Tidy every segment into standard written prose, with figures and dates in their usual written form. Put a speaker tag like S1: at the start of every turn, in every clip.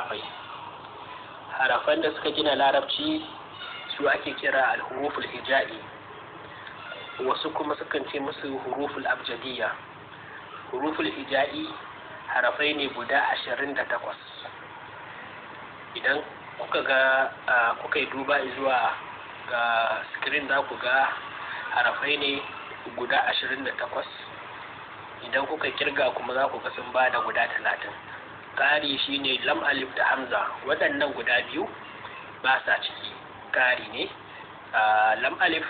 S1: harafai. Harafan da suka gina larabci su ake kira al-huruful hija'i, wasu kuma sukan ce musu huruful abjadiyya. Huruful hija'i harafai ne guda 28. Idan kuka yi duba zuwa ga screen za ku ga harafai ne guda 28. Idan kuka kirga kuma za ku ga sun ba da guda 30. Ƙari shine lam, alif da hamza, waɗannan guda biyu ba sa ciki, ƙari ne. Lam alif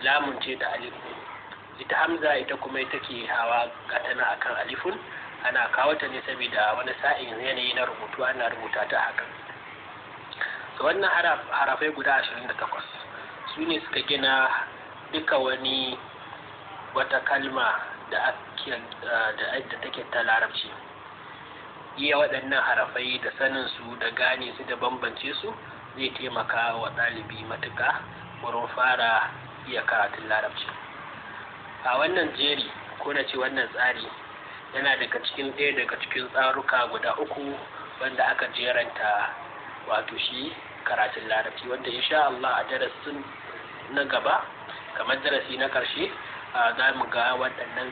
S1: lamun ce da alifun, ita hamza ita kuma ita ke hawa gatana akan alifun, ana kawo ta ne saboda wani sa'in yanayi na rubutu ana rubuta ta haka. Wannan harafai guda 28 su ne suka gina duka wata kalma da take ta larabci. Iya waɗannan harafai da sanin su da gane su da bambance su zai taimaka wa ɗalibi matuƙa wurin fara iya karatun larabci. A wannan jeri ko na ce wannan tsari yana ɗaya daga cikin tsaruka guda 3 wanda aka jeranta wato shi karatun larabci, wanda insha Allah a darasin na gaba kamar darasi na ƙarshe za mu ga waɗannan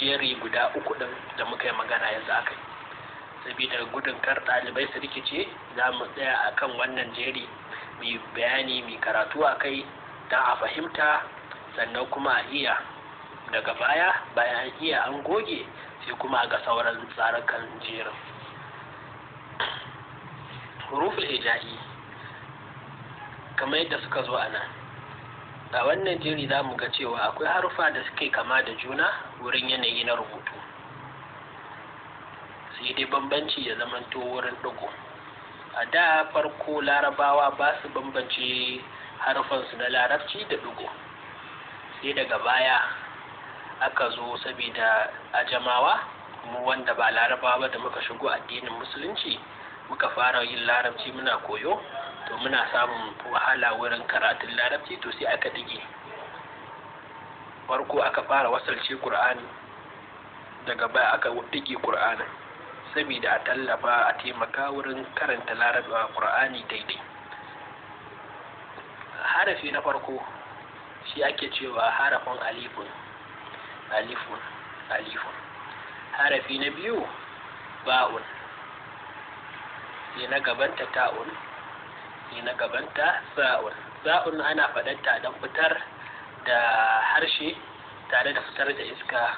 S1: jeri guda 3 ɗin da muka yi magana yanzu akai. Saboda gudun kar ɗalibai su rikice za mu tsaya akan wannan jeri mai bayani mai karatu a kai don a fahimta, sannan kuma a iya daga bayan iya an goge sai kuma ga sauran tsarukan jerin. Huruful hija'i kamar yadda suka zo a nan a wannan jeri za mu ga cewa akwai harufa da suke kama da juna wurin yanayi na rubutu, sai dai bambanci ya zamanto wurin ɗigo. A da farko larabawa ba su bambance harufansu na larabci da ɗigo, sai daga baya aka zo saboda ajamawa mu wanda ba larabawa ba da muka shigo addinin musulunci muka fara yin larabci muna koyo, to muna samun wahala wurin karatun larabci, to sai aka dige. Farko aka fara wasalce Qur'ani, daga baya aka dige Qur'anin saboda a tallafa a taimaka wurin karanta Qur'ani daidai. Harafi na farko shi ake cewa harafin alifun. Harafi na biyu ba'un, sai na gabanta ta'un, sai na gabanta sa'un. Sa'un ana faɗanta don fitar da harshe tare da fitar da iska,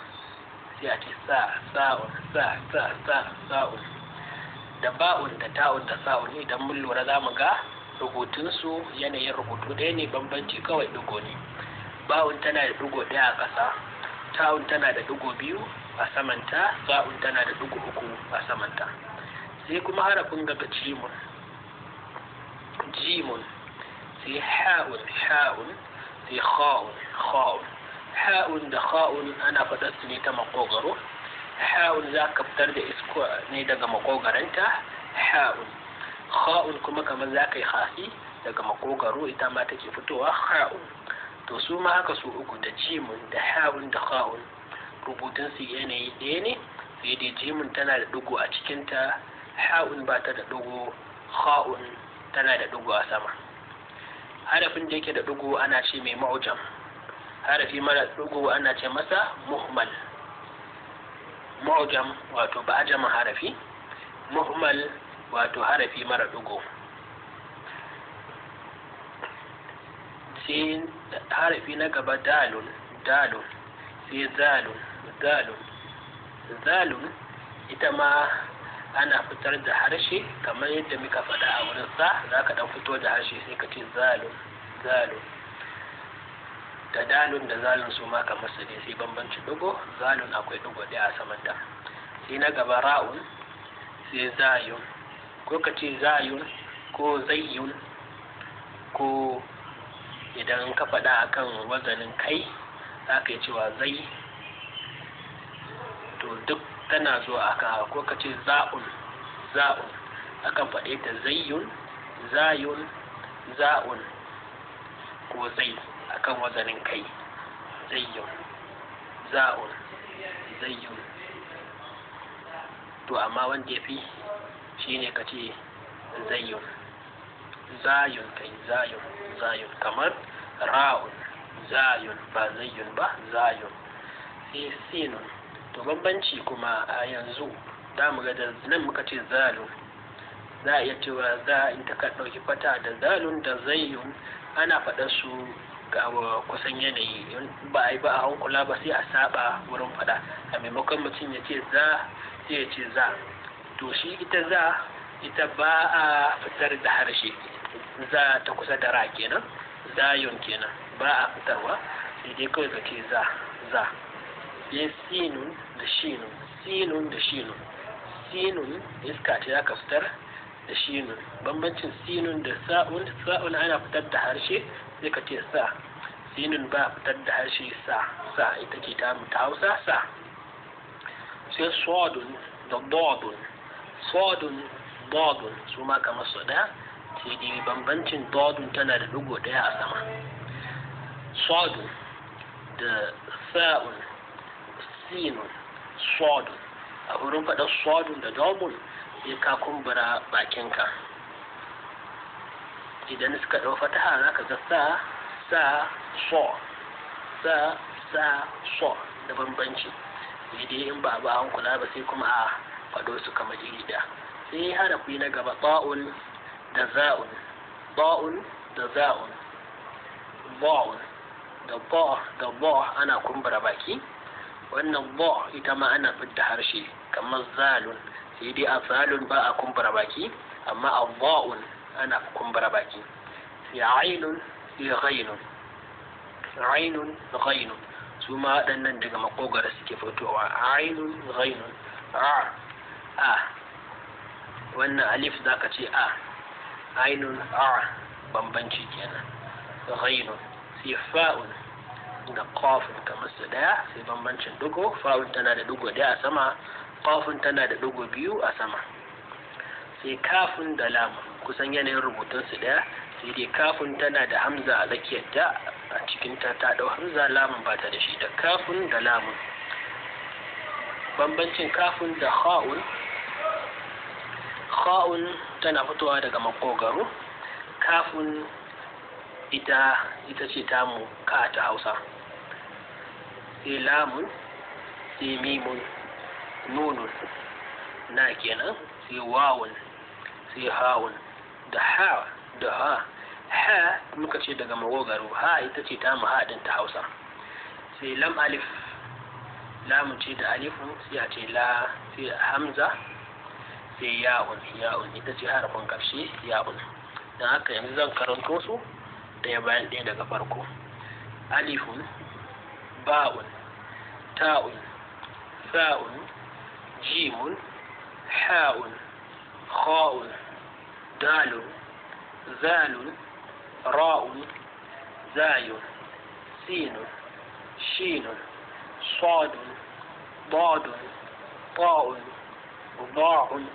S1: sai a ce sa'un. Da ba'un da ta'un da sa'un idan mun lura za mu ga rubutunsu yanayin rubutu ɗaya ne, bambanci kawai ɗigo ne. Ba'un tana da ɗigo ɗaya a ƙasa, ta'un tana da ɗigo 2 a samanta, sa'un tana da ɗigo 3 a samanta. Sai kuma harafin gaba jimun, sai ha'un, sai kha'un. Ha'un da kha'un ana faɗar su ne ta makogaro. Ha'un za ka fitar da iska ne daga makogaranta, ha'un. Kha'un kuma kamar za ka yi hasi daga makogaro, ita ma take fitowa ha'un. To su ma haka su uku da jimun da ha'un da kha'un rubutun su yanayi ɗaya ne, sai dai jimun tana da ɗigo a cikinta, ha'un ba ta da ɗigo, kha'un tana da ɗigo a sama. Harafin da yake da ɗigo ana ce mai mu'jam, harafi mara ɗigo ana ce masa muhmal. Mu'jam wato ba ajamin harafi, muhmal wato harafi mara ɗigo. Sai harafi na gaba dalun, sai zalun ita ma ana fitar da harshe kamar yadda muka faɗa a wurin sa, za ka ɗan fito da harshe sai ka ce zalun. Da dalun da zalun su ma kamar su ne, sai bambanci ɗigo. Zalun akwai ɗigo ɗaya a saman da. Sai na gaba ra'un, sai zayun, ko ka ce zayun ko zayyun, ko idan ka faɗa akan wazanin kai za ka yi cewa zai, to duk tana zuwa akan, ko ka ce za'un akan faɗe ta zayyun, zayun, za'un, ko zai akan wazanin kai, zayyun, za'un, zayyun. To amma wanda ya fi shi ne ka ce zayyun, zayun kai zayun kamar ra'un, zayun ba zayyun ba, zayun. sai sinun. To bambanci kuma a yanzu da mu ga da nan muka ce zalun, za a iya cewa za in ta ɗauki fata da zalun da zayyun ana faɗar su ga kusan yanayi, ba a yi ba a hankula ba sai a saba wurin faɗa. A maimakon mutum ya ce za sai ya ce za. To shi ita za ita ba a fitar da harshe, za ta kusa da ra kenan, zayun kenan ba a fitarwa, sai dai kawai ka ce za. sai sinun da shinun, sinun da shinun. Sinun iska ce aka fitar da shinun. Bambancin sinun da sa'un, sa'un ana fitar da harshe sai ka ce sa, sinun ba fitar da harshe sa ita ce ta Hausa sa. sai sodun da dodun, sodun dodun su ma kamar su ɗaya, sai dai bambancin dodun tana da ɗigo ɗaya a sama. Sodun da sa'un, sinun, sodun. A wurin faɗar sodun da dodun sai ka kumbura bakinka. Idan suka ɗau fataha za ka ga sa so da bambanci. Sai dai in ba a hankula ba sai kuma a faɗo su kamar iri ɗaya. sai harafi na gaba ba'un da za'un, ba'un da za'un, ba'un da ba ana kumbura baki. Wannan ba ita ma ana fidda harshe kamar zalun, sai dai a zalun ba a kumbura baki, amma a ba'un ana kumbura baki. sai ainun sai ghainun, ainun ghainun su ma waɗannan daga makogara suke fitowa. Ainun ghainun, a wannan alif zaka ce a, ainun bambanci kenan. Ghainun sai fa'un da qafun kamar su daya, sai bambancin dugo. Fa'un tana da dugo daya a sama, qafun tana da dugo biyu a sama. sai kafun da lamun kusan yanayin rubutun su daya, sai dai kafun tana da hamza a tsakiyarta, a cikin ta dau hamza, lamun ba ta da shi. da kafun da lamun. Bambancin kafun da kha'un, kha'un tana fitowa daga makogaro, kafun ita ce tamu ka ta Hausa. sai lamun, sai mimun, nunun na kenan, sai wawun, sai hawun, da ha muka ce daga makogaro, ha ita ce tamu ha din ta Hausa. sai lam alif, lamun ce da alifun, sai a ce la, sai hamza, sai ya'un ita ce harafin ƙarshe ya'un. don haka yanzu zan karanto su ɗaya bayan ɗaya daga farko. Alifun, ba'un, ta'un, sa'un, jimun, ha'un, kha'un, dalun, zalun, ra'un, zayun, sinun, shinun, صادun, ضادun, طاءun, ضاعun,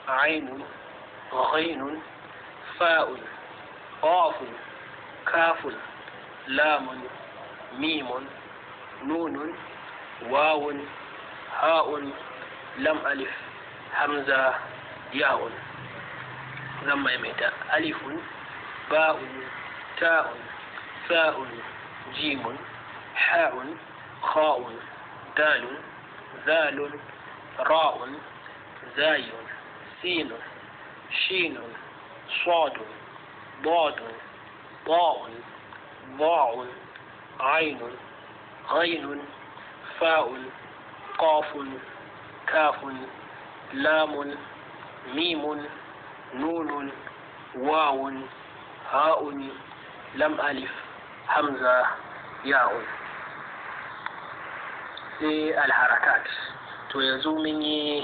S1: ainun, ghainun, fa'un, qafun, kafun, lamun, mimun, nunun, wawun, ha'un, lam alif, hamza, ya'un. zan maimaita. Alifun, ba'un, ta'un, sa'un, jimun, ha'un, kha'un, dalun, zalun, ra'un, zayun, sinun, shinun, صادun, ضادun, ضاءun, ضاعun, ainun, ghainun, fa'un, qafun, kafun, lamun, mimun, nunun, wawun, ha'un, lam alif, hamza, ya'un. sai alharakat. to yanzu mun yi